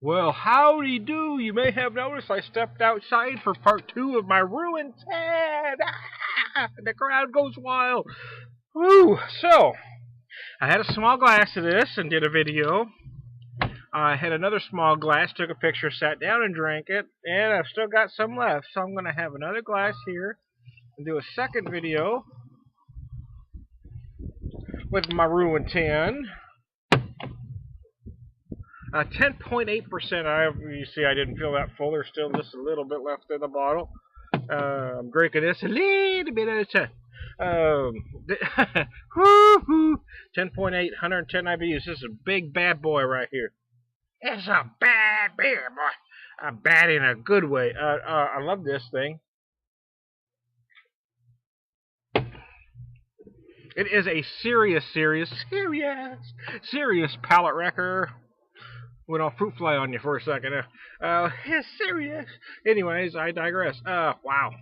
Well, howdy do. You may have noticed I stepped outside for part 2 of my RuinTen. The crowd goes wild. Woo! So, I had a small glass of this and did a video. I had another small glass, took a picture, sat down and drank it, and I've still got some left. So I'm going to have another glass here and do a second video with my RuinTen. 10.8%. You see, I didn't feel that full. There's still just a little bit left in the bottle. I'm drinking this a little bit at a time. 10.8, 110 IBUs. This is a big bad boy right here. It's a bad beer, boy. Bad in a good way. I love this thing. It is a serious palate wrecker. Went all fruit fly on you for a second. It's serious. Anyways, I digress. Wow.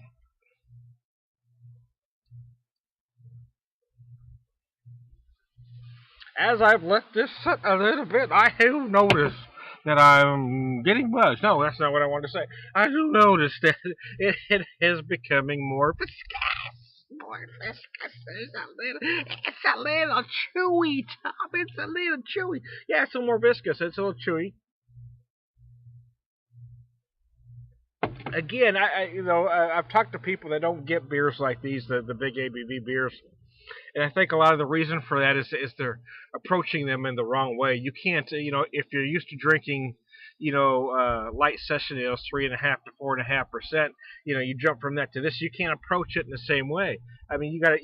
As I've let this sit a little bit, I have noticed that I'm getting buzzed. No, that's not what I wanted to say. I do notice that it is becoming more viscous. More viscous. It's a little chewy, Tom. It's a little chewy. Yeah, it's a little more viscous. It's a little chewy. Again, I've talked to people that don't get beers like these, the big ABV beers. And I think a lot of the reason for that is they're approaching them in the wrong way. You can't, if you're used to drinking, light session ales, 3.5 to 4.5%, you jump from that to this. You can't approach it in the same way. I mean, you gotta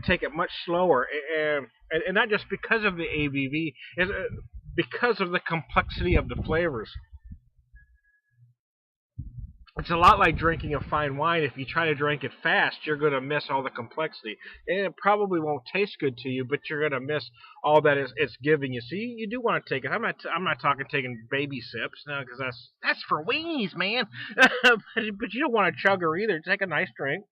take it much slower, and not just because of the ABV, is because of the complexity of the flavors. It's a lot like drinking a fine wine. If you try to drink it fast, you're going to miss all the complexity. And it probably won't taste good to you, but you're going to miss all that it's giving you. So you do want to take it. I'm not talking taking baby sips, no, because that's for weenies, man. but you don't want to chug her either. Take a nice drink.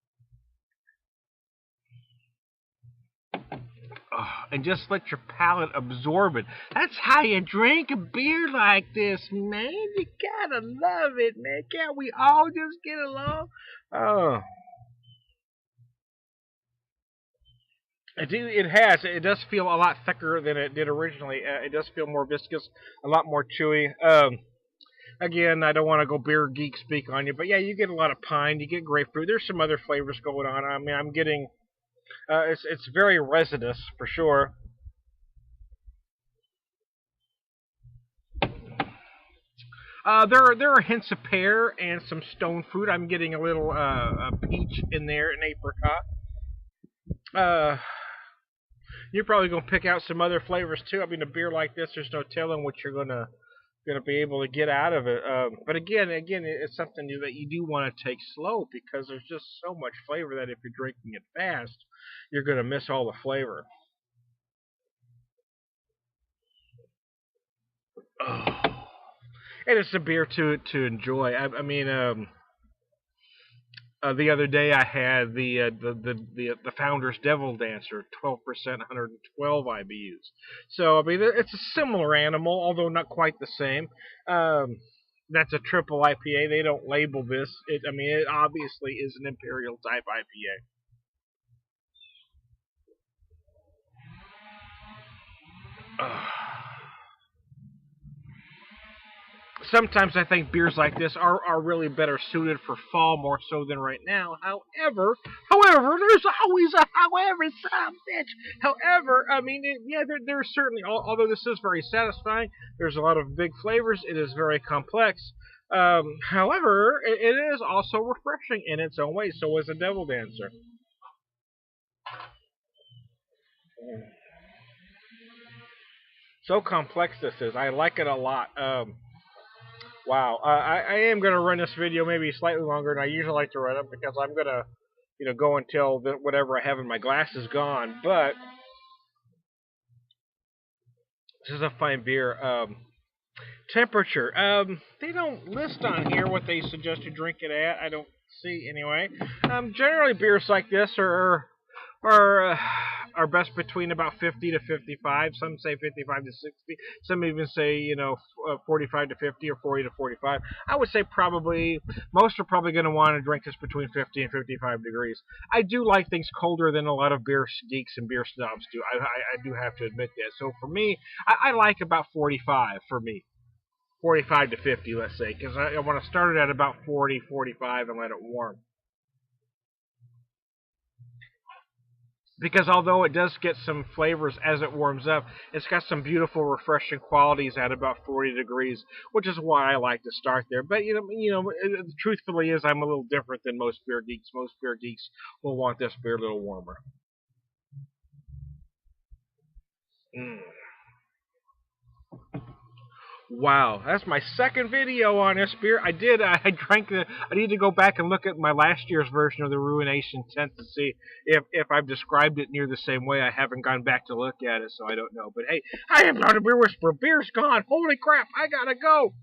And just let your palate absorb it. That's how you drink a beer like this, man. You gotta love it, man. Can't we all just get along? Oh. It does feel a lot thicker than it did originally. It does feel more viscous, a lot more chewy. Again, I don't want to go beer geek speak on you, but yeah, you get a lot of pine, you get grapefruit. There's some other flavors going on. I mean, I'm getting... it's very resinous for sure. There are hints of pear and some stone fruit. I'm getting a little peach in there, an apricot. You're probably gonna pick out some other flavors too. I mean, a beer like this, there's no telling what you're gonna be able to get out of it. But again, it's something that you do want to take slow because there's just so much flavor that if you're drinking it fast, you're gonna miss all the flavor. Oh. And it's a beer to enjoy. I mean, the other day I had the Founder's Devil Dancer, 12%, 112 IBUs. So I mean, it's a similar animal, although not quite the same. That's a triple IPA. They don't label this. I mean, it obviously is an imperial type IPA. Sometimes I think beers like this are really better suited for fall more so than right now. However, there's always a however, some bitch. However, I mean, there's certainly, although this is very satisfying, there's a lot of big flavors. It is very complex. However, it is also refreshing in its own way. So is a Devil Dancer. So complex this is. I like it a lot. Wow. I am going to run this video maybe slightly longer than I usually like to run it because I'm going to, go until whatever I have in my glass is gone. But this is a fine beer. Temperature. They don't list on here what they suggest you drink it at. I don't see anyway. Generally, beers like this are are best between about 50 to 55. Some say 55 to 60. Some even say 45 to 50 or 40 to 45. I would say probably most are probably going to want to drink this between 50 and 55 degrees. I do like things colder than a lot of beer geeks and beer snobs do. I do have to admit that. So for me, I like about 45 for me. 45 to 50, let's say, because I want to start it at about 40, 45 and let it warm. Because although it does get some flavors as it warms up, it's got some beautiful, refreshing qualities at about 40 degrees, which is why I like to start there. But truthfully, is I'm a little different than most beer geeks. Most beer geeks will want this beer a little warmer. Mm. Wow, that's my second video on this beer. I drank the. I need to go back and look at my last year's version of the Ruination 10 to see if I've described it near the same way. I haven't gone back to look at it, so I don't know. But hey, I am not a beer whisperer. Beer's gone. Holy crap, I gotta go.